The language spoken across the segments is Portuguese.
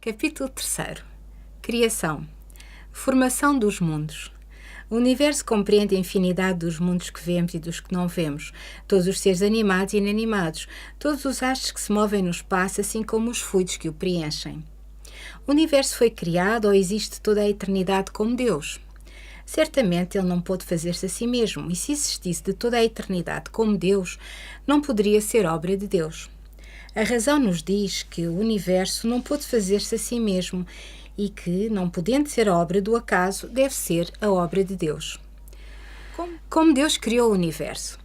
Capítulo 3. Criação. Formação dos mundos. O universo compreende a infinidade dos mundos que vemos e dos que não vemos, todos os seres animados e inanimados, todos os astros que se movem no espaço, assim como os fluidos que o preenchem. O universo foi criado ou existe toda a eternidade como Deus? Certamente ele não pôde fazer-se a si mesmo, e se existisse de toda a eternidade como Deus, não poderia ser obra de Deus. A razão nos diz que o universo não pôde fazer-se a si mesmo e que, não podendo ser obra do acaso, deve ser a obra de Deus. Como Deus criou o universo?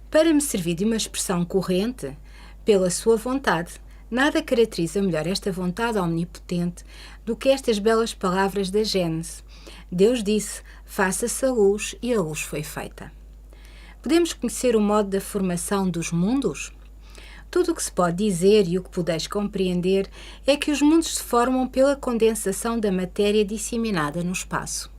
Para me servir de uma expressão corrente, pela sua vontade. Nada caracteriza melhor esta vontade omnipotente do que estas belas palavras da Gênese. Deus disse: faça-se a luz, e a luz foi feita. Podemos conhecer o modo da formação dos mundos? Tudo o que se pode dizer e o que podeis compreender é que os mundos se formam pela condensação da matéria disseminada no espaço.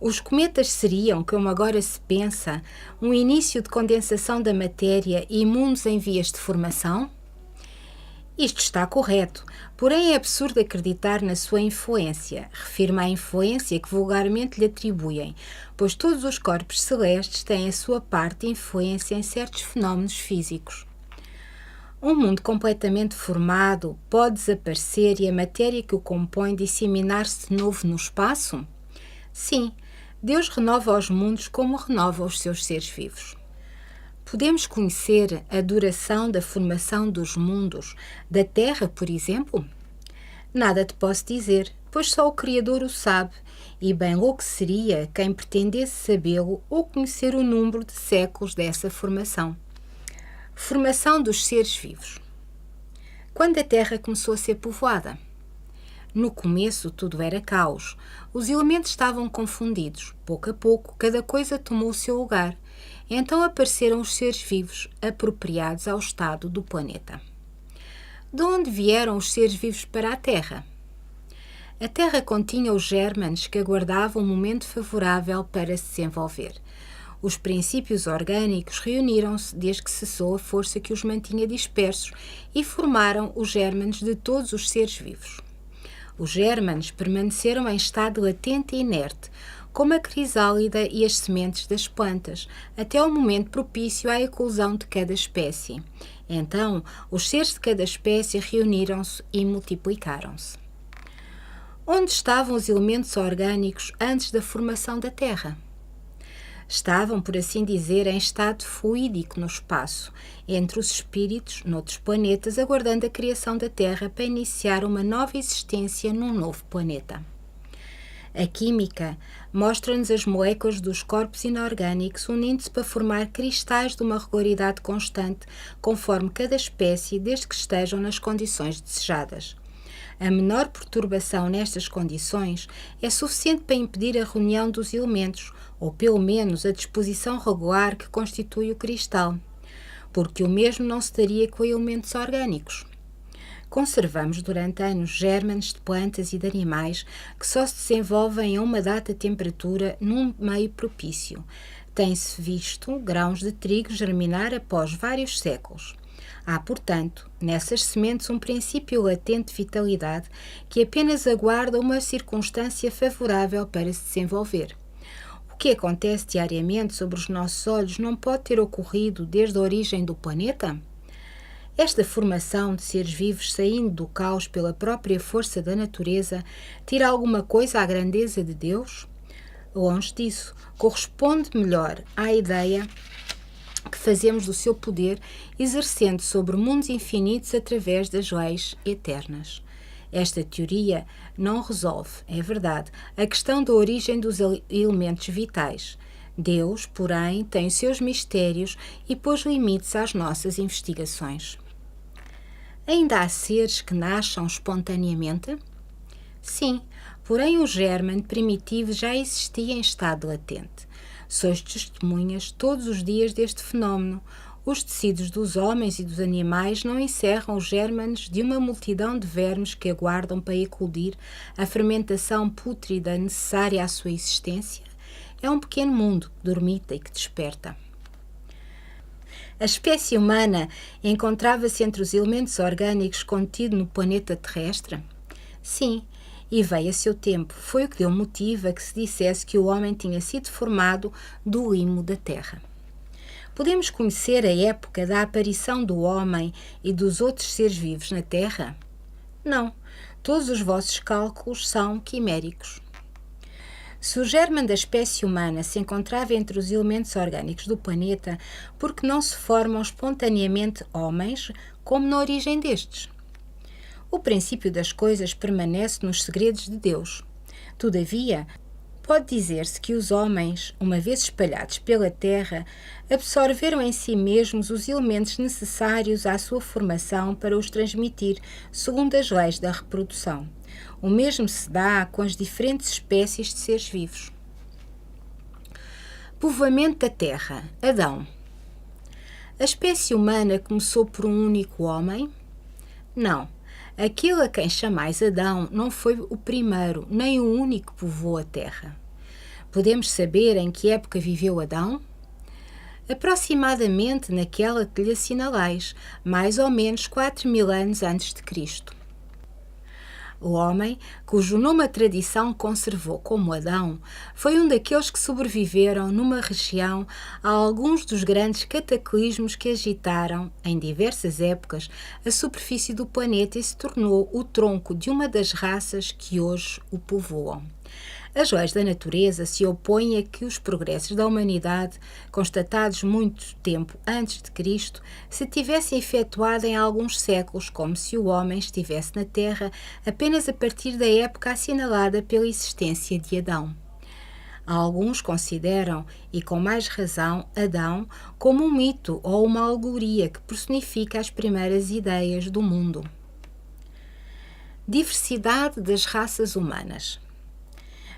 Os cometas seriam, como agora se pensa, um início de condensação da matéria e mundos em vias de formação? Isto está correto, porém é absurdo acreditar na sua influência. Refiro-me à influência que vulgarmente lhe atribuem, pois todos os corpos celestes têm a sua parte de influência em certos fenómenos físicos. Um mundo completamente formado pode desaparecer e a matéria que o compõe disseminar-se de novo no espaço? Sim, Deus renova os mundos como renova os seus seres vivos. Podemos conhecer a duração da formação dos mundos, da Terra, por exemplo? Nada te posso dizer, pois só o Criador o sabe, e bem louco seria quem pretendesse sabê-lo ou conhecer o número de séculos dessa formação. Formação dos seres vivos. Quando a Terra começou a ser povoada? No começo tudo era caos. Os elementos estavam confundidos. Pouco a pouco, cada coisa tomou o seu lugar. Então apareceram os seres vivos, apropriados ao estado do planeta. De onde vieram os seres vivos para a Terra? A Terra continha os gérmenes que aguardavam um momento favorável para se desenvolver. Os princípios orgânicos reuniram-se desde que cessou a força que os mantinha dispersos e formaram os gérmenes de todos os seres vivos. Os gérmenes permaneceram em estado latente e inerte, como a crisálida e as sementes das plantas, até o momento propício à eclosão de cada espécie. Então, os seres de cada espécie reuniram-se e multiplicaram-se. Onde estavam os elementos orgânicos antes da formação da Terra? Estavam, por assim dizer, em estado fluídico no espaço, entre os espíritos, noutros planetas, aguardando a criação da Terra para iniciar uma nova existência num novo planeta. A química mostra-nos as moléculas dos corpos inorgânicos unindo-se para formar cristais de uma regularidade constante, conforme cada espécie, desde que estejam nas condições desejadas. A menor perturbação nestas condições é suficiente para impedir a reunião dos elementos, ou pelo menos a disposição regular que constitui o cristal, porque o mesmo não se daria com elementos orgânicos. Conservamos durante anos gérmenes de plantas e de animais que só se desenvolvem a uma data temperatura num meio propício. Tem-se visto grãos de trigo germinar após vários séculos. Há, portanto, nessas sementes um princípio latente de vitalidade que apenas aguarda uma circunstância favorável para se desenvolver. O que acontece diariamente sobre os nossos olhos não pode ter ocorrido desde a origem do planeta? Esta formação de seres vivos saindo do caos pela própria força da natureza tira alguma coisa à grandeza de Deus? Longe disso, corresponde melhor à ideia que fazemos do seu poder, exercendo sobre mundos infinitos através das leis eternas. Esta teoria não resolve, é verdade, a questão da origem dos elementos vitais. Deus, porém, tem os seus mistérios e pôs limites às nossas investigações. Ainda há seres que nasçam espontaneamente? Sim, porém o gérmen primitivo já existia em estado latente. Sois testemunhas todos os dias deste fenómeno. Os tecidos dos homens e dos animais não encerram os gérmenes de uma multidão de vermes que aguardam para eclodir a fermentação pútrida necessária à sua existência. É um pequeno mundo que dormita e que desperta. A espécie humana encontrava-se entre os elementos orgânicos contidos no planeta terrestre? Sim, e veio a seu tempo. Foi o que deu motivo a que se dissesse que o homem tinha sido formado do limo da terra. Podemos conhecer a época da aparição do homem e dos outros seres vivos na Terra? Não, todos os vossos cálculos são quiméricos. Se o germe da espécie humana se encontrava entre os elementos orgânicos do planeta, por que não se formam espontaneamente homens, como na origem destes? O princípio das coisas permanece nos segredos de Deus. Todavia, pode dizer-se que os homens, uma vez espalhados pela terra, absorveram em si mesmos os elementos necessários à sua formação para os transmitir, segundo as leis da reprodução. O mesmo se dá com as diferentes espécies de seres vivos. Povoamento da terra. Adão. A espécie humana começou por um único homem? Não. Aquele a quem chamais Adão não foi o primeiro, nem o único que povoou a terra. Podemos saber em que época viveu Adão? Aproximadamente naquela que lhe assinalais, mais ou menos 4.000 anos antes de Cristo. O homem, cujo nome a tradição conservou como Adão, foi um daqueles que sobreviveram numa região a alguns dos grandes cataclismos que agitaram, em diversas épocas, a superfície do planeta e se tornou o tronco de uma das raças que hoje o povoam. As leis da natureza se opõem a que os progressos da humanidade, constatados muito tempo antes de Cristo, se tivessem efetuado em alguns séculos, como se o homem estivesse na Terra apenas a partir da época assinalada pela existência de Adão. Alguns consideram, e com mais razão, Adão como um mito ou uma alegoria que personifica as primeiras ideias do mundo. Diversidade das raças humanas.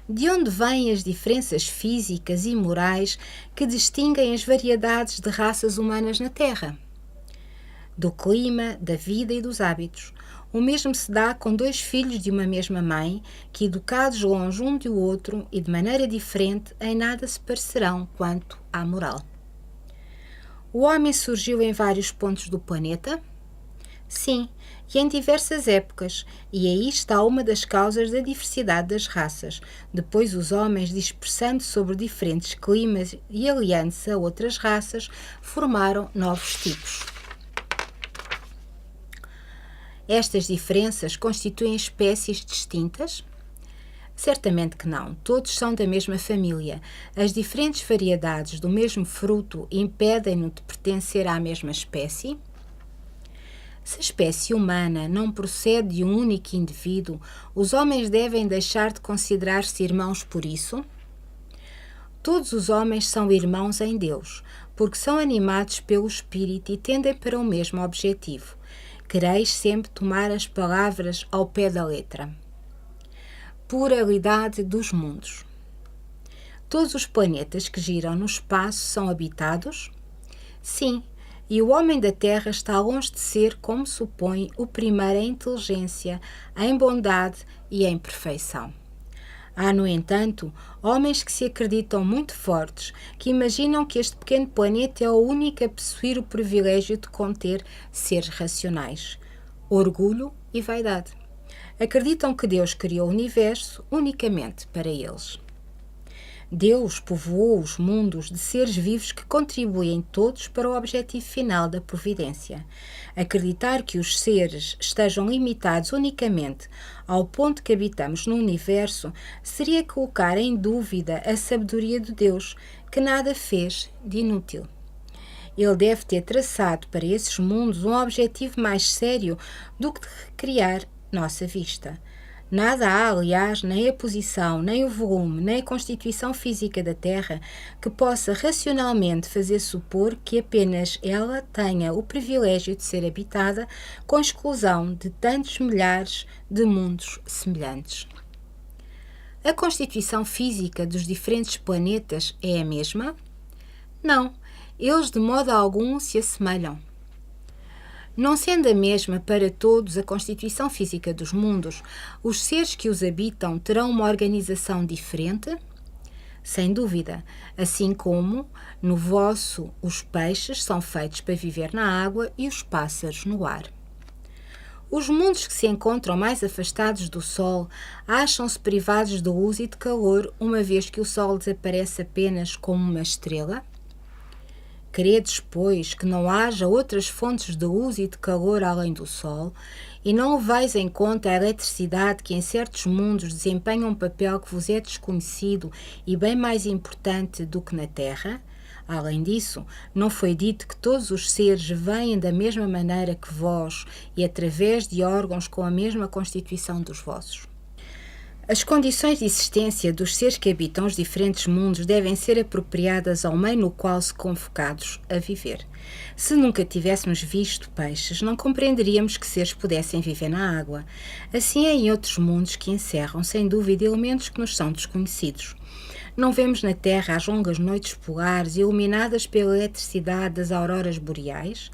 De onde vêm as diferenças físicas e morais que distinguem as variedades de raças humanas na Terra? Do clima, da vida e dos hábitos. O mesmo se dá com dois filhos de uma mesma mãe, que, educados longe um do outro e de maneira diferente, em nada se parecerão quanto à moral. O homem surgiu em vários pontos do planeta? Sim, e em diversas épocas, e aí está uma das causas da diversidade das raças. Depois os homens, dispersando sobre diferentes climas e aliando-se a outras raças, formaram novos tipos. Estas diferenças constituem espécies distintas? Certamente que não. Todos são da mesma família. As diferentes variedades do mesmo fruto impedem-no de pertencer à mesma espécie? Se a espécie humana não procede de um único indivíduo, os homens devem deixar de considerar-se irmãos por isso? Todos os homens são irmãos em Deus, porque são animados pelo Espírito e tendem para o mesmo objetivo. Quereis sempre tomar as palavras ao pé da letra. Pluralidade dos mundos. Todos os planetas que giram no espaço são habitados? Sim. E o homem da Terra está longe de ser, como supõe, o primeiro em inteligência, em bondade e em perfeição. Há, no entanto, homens que se acreditam muito fortes, que imaginam que este pequeno planeta é o único a possuir o privilégio de conter seres racionais. Orgulho e vaidade. Acreditam que Deus criou o universo unicamente para eles. Deus povoou os mundos de seres vivos que contribuem todos para o objetivo final da providência. Acreditar que os seres estejam limitados unicamente ao ponto que habitamos no universo seria colocar em dúvida a sabedoria de Deus, que nada fez de inútil. Ele deve ter traçado para esses mundos um objetivo mais sério do que de recriar nossa vista. Nada há, aliás, nem a posição, nem o volume, nem a constituição física da Terra que possa racionalmente fazer supor que apenas ela tenha o privilégio de ser habitada com exclusão de tantos milhares de mundos semelhantes. A constituição física dos diferentes planetas é a mesma? Não, eles de modo algum se assemelham. Não sendo a mesma para todos a constituição física dos mundos, os seres que os habitam terão uma organização diferente? Sem dúvida, assim como no vosso os peixes são feitos para viver na água e os pássaros no ar. Os mundos que se encontram mais afastados do Sol acham-se privados de luz e de calor, uma vez que o Sol desaparece apenas como uma estrela? Credes, pois, que não haja outras fontes de luz e de calor além do Sol, e não leveis em conta a eletricidade que em certos mundos desempenha um papel que vos é desconhecido e bem mais importante do que na Terra? Além disso, não foi dito que todos os seres vêm da mesma maneira que vós e através de órgãos com a mesma constituição dos vossos? As condições de existência dos seres que habitam os diferentes mundos devem ser apropriadas ao meio no qual se convocados a viver. Se nunca tivéssemos visto peixes, não compreenderíamos que seres pudessem viver na água. Assim é em outros mundos que encerram, sem dúvida, elementos que nos são desconhecidos. Não vemos na Terra as longas noites polares iluminadas pela eletricidade das auroras boreais?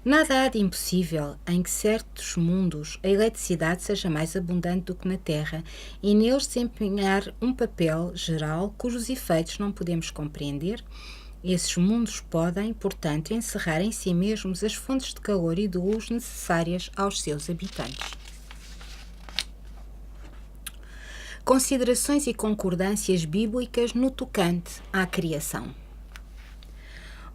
Nada há de impossível em que certos mundos a eletricidade seja mais abundante do que na Terra e neles desempenhar um papel geral cujos efeitos não podemos compreender. Esses mundos podem, portanto, encerrar em si mesmos as fontes de calor e de luz necessárias aos seus habitantes. Considerações e concordâncias bíblicas no tocante à criação.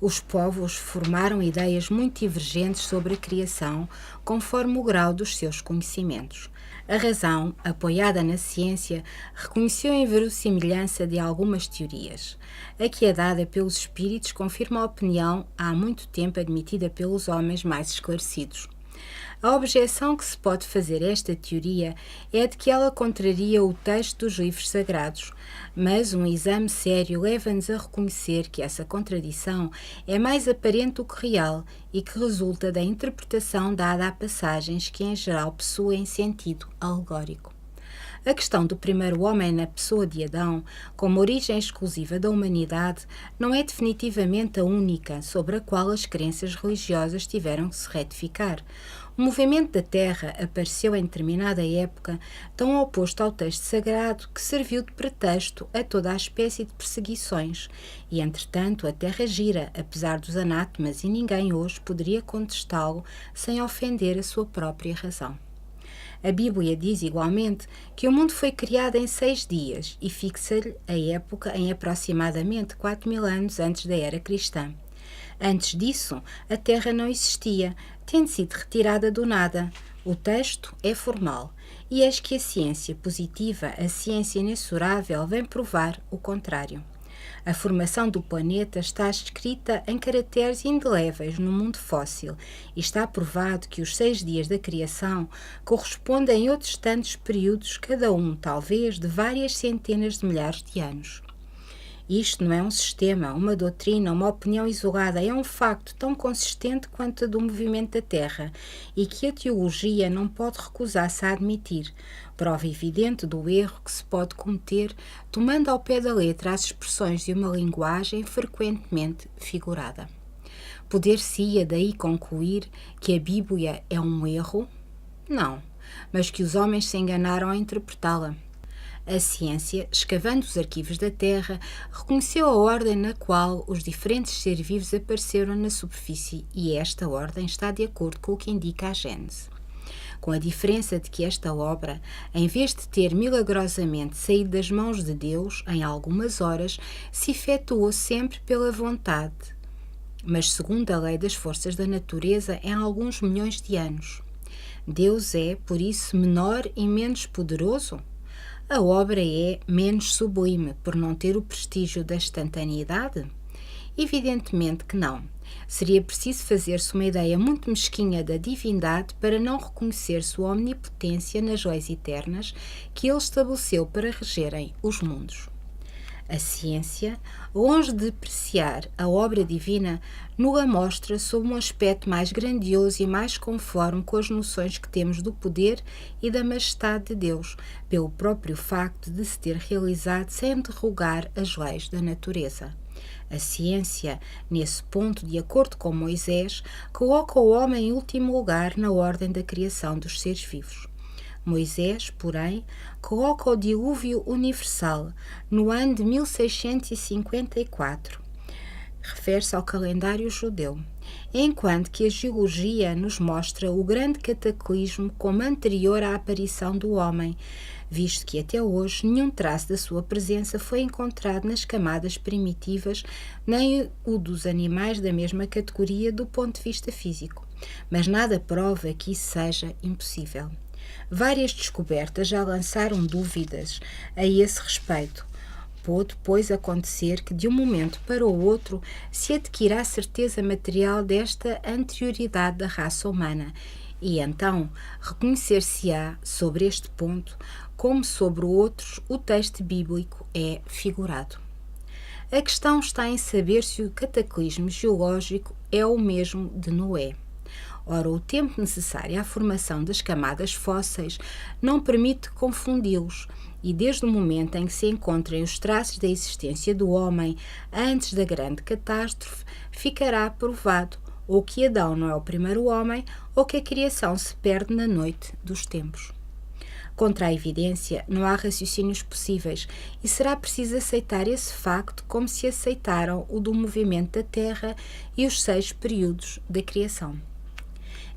Os povos formaram ideias muito divergentes sobre a criação, conforme o grau dos seus conhecimentos. A razão, apoiada na ciência, reconheceu a inverossimilhança de algumas teorias. A que é dada pelos espíritos confirma a opinião há muito tempo admitida pelos homens mais esclarecidos. A objeção que se pode fazer a esta teoria é de que ela contraria o texto dos livros sagrados, mas um exame sério leva-nos a reconhecer que essa contradição é mais aparente do que real e que resulta da interpretação dada a passagens que em geral possuem sentido alegórico. A questão do primeiro homem na pessoa de Adão, como origem exclusiva da humanidade, não é definitivamente a única sobre a qual as crenças religiosas tiveram que se retificar. O movimento da Terra apareceu em determinada época tão oposto ao texto sagrado que serviu de pretexto a toda a espécie de perseguições, e entretanto a Terra gira, apesar dos anátemas, e ninguém hoje poderia contestá-lo sem ofender a sua própria razão. A Bíblia diz igualmente que o mundo foi criado em 6 dias e fixa-lhe a época em aproximadamente 4.000 anos antes da era cristã. Antes disso, a Terra não existia, tendo sido retirada do nada. O texto é formal, e eis que a ciência positiva, a ciência inexorável, vem provar o contrário. A formação do planeta está escrita em caracteres indeléveis no mundo fóssil e está provado que os 6 dias da criação correspondem a outros tantos períodos, cada um, talvez, de várias centenas de milhares de anos. Isto não é um sistema, uma doutrina, uma opinião isolada, é um facto tão consistente quanto a do movimento da Terra e que a teologia não pode recusar-se a admitir, prova evidente do erro que se pode cometer tomando ao pé da letra as expressões de uma linguagem frequentemente figurada. Poder-se-ia daí concluir que a Bíblia é um erro? Não, mas que os homens se enganaram ao interpretá-la. A ciência, escavando os arquivos da Terra, reconheceu a ordem na qual os diferentes seres vivos apareceram na superfície e esta ordem está de acordo com o que indica a Gênese. Com a diferença de que esta obra, em vez de ter milagrosamente saído das mãos de Deus em algumas horas, se efetuou sempre pela vontade, mas segundo a lei das forças da natureza em alguns milhões de anos. Deus é, por isso, menor e menos poderoso? A obra é menos sublime por não ter o prestígio da instantaneidade? Evidentemente que não. Seria preciso fazer-se uma ideia muito mesquinha da divindade para não reconhecer sua omnipotência nas leis eternas que ele estabeleceu para regerem os mundos. A ciência, longe de apreciar a obra divina, nos-a mostra sob um aspecto mais grandioso e mais conforme com as noções que temos do poder e da majestade de Deus, pelo próprio facto de se ter realizado sem derrogar as leis da natureza. A ciência, nesse ponto, de acordo com Moisés, coloca o homem em último lugar na ordem da criação dos seres vivos. Moisés, porém, coloca o dilúvio universal no ano de 1654. Refere-se ao calendário judeu, enquanto que a geologia nos mostra o grande cataclismo como anterior à aparição do homem, visto que até hoje nenhum traço da sua presença foi encontrado nas camadas primitivas, nem o dos animais da mesma categoria do ponto de vista físico. Mas nada prova que isso seja impossível. Várias descobertas já lançaram dúvidas a esse respeito. Pode, pois, acontecer que de um momento para o outro se adquira a certeza material desta anterioridade da raça humana e então reconhecer-se-á sobre este ponto, como sobre outros, o texto bíblico é figurado. A questão está em saber se o cataclismo geológico é o mesmo de Noé. Ora, o tempo necessário à formação das camadas fósseis não permite confundi-los, e desde o momento em que se encontrem os traços da existência do homem antes da grande catástrofe, ficará provado ou que Adão não é o primeiro homem ou que a criação se perde na noite dos tempos. Contra a evidência, não há raciocínios possíveis e será preciso aceitar esse facto como se aceitaram o do movimento da Terra e os 6 períodos da criação.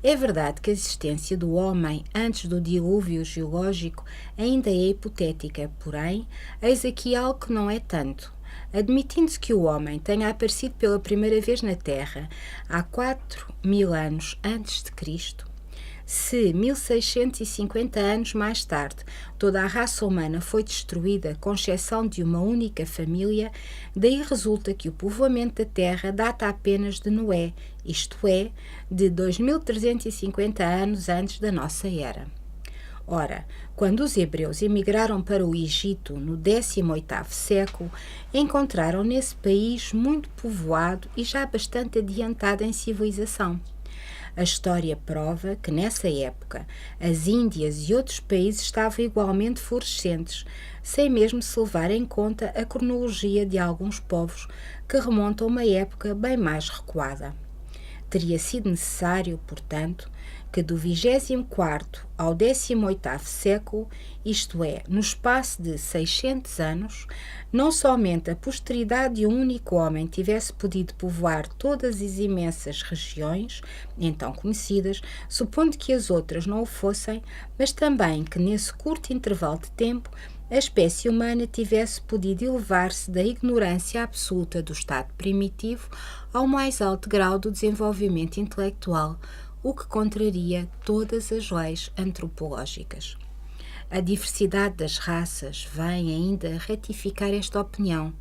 É verdade que a existência do homem antes do dilúvio geológico ainda é hipotética, porém, eis aqui algo que não é tanto. Admitindo-se que o homem tenha aparecido pela primeira vez na Terra há 4.000 anos antes de Cristo, se 1650 anos mais tarde toda a raça humana foi destruída, com exceção de uma única família, daí resulta que o povoamento da Terra data apenas de Noé, isto é, de 2350 anos antes da nossa era. Ora, quando os hebreus emigraram para o Egito no 18º século, encontraram nesse país muito povoado e já bastante adiantado em civilização. A história prova que, nessa época, as Índias e outros países estavam igualmente florescentes, sem mesmo se levar em conta a cronologia de alguns povos que remontam a uma época bem mais recuada. Teria sido necessário, portanto, que do 24º ao 18º século, isto é, no espaço de 600 anos, não somente a posteridade de um único homem tivesse podido povoar todas as imensas regiões, então conhecidas, supondo que as outras não o fossem, mas também que nesse curto intervalo de tempo a espécie humana tivesse podido elevar-se da ignorância absoluta do estado primitivo ao mais alto grau do desenvolvimento intelectual, o que contraria todas as leis antropológicas. A diversidade das raças vem ainda ratificar esta opinião.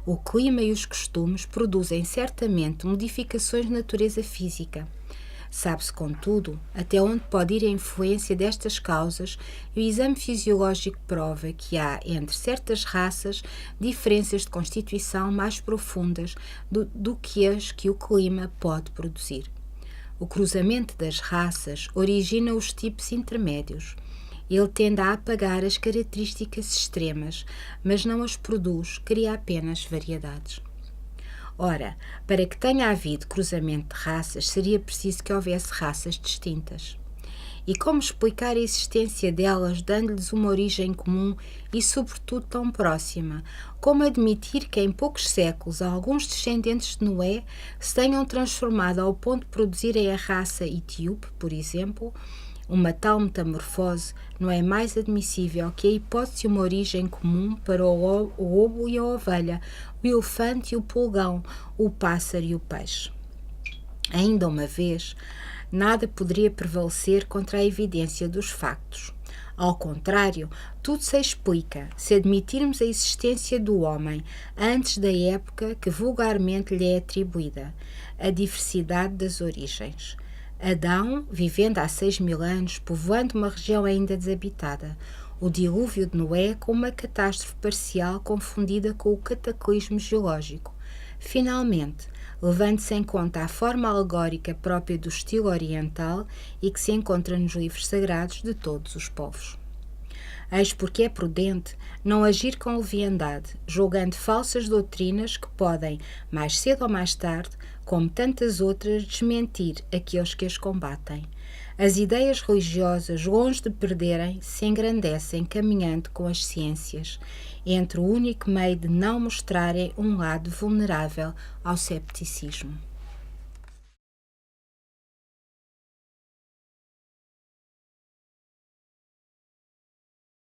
O clima e os costumes produzem certamente modificações de natureza física. Sabe-se, contudo, até onde pode ir a influência destas causas e o exame fisiológico prova que há, entre certas raças, diferenças de constituição mais profundas do que as que o clima pode produzir. O cruzamento das raças origina os tipos intermédios. Ele tende a apagar as características extremas, mas não as produz, cria apenas variedades. Ora, para que tenha havido cruzamento de raças, seria preciso que houvesse raças distintas. E como explicar a existência delas, dando-lhes uma origem comum e, sobretudo, tão próxima? Como admitir que em poucos séculos alguns descendentes de Noé se tenham transformado ao ponto de produzirem a raça etíope, por exemplo? Uma tal metamorfose não é mais admissível que a hipótese de uma origem comum para o lobo e a ovelha, o elefante e o pulgão, o pássaro e o peixe. Ainda uma vez, nada poderia prevalecer contra a evidência dos factos. Ao contrário, tudo se explica se admitirmos a existência do homem antes da época que vulgarmente lhe é atribuída, a diversidade das origens. Adão, vivendo há 6.000 anos, povoando uma região ainda desabitada, o dilúvio de Noé com uma catástrofe parcial confundida com o cataclismo geológico. Finalmente, levando-se em conta a forma alegórica própria do estilo oriental e que se encontra nos livros sagrados de todos os povos. Eis porque é prudente não agir com leviandade, julgando falsas doutrinas que podem, mais cedo ou mais tarde, como tantas outras, desmentir aqueles que as combatem. As ideias religiosas, longe de perderem, se engrandecem caminhando com as ciências, entre o único meio de não mostrarem um lado vulnerável ao cepticismo.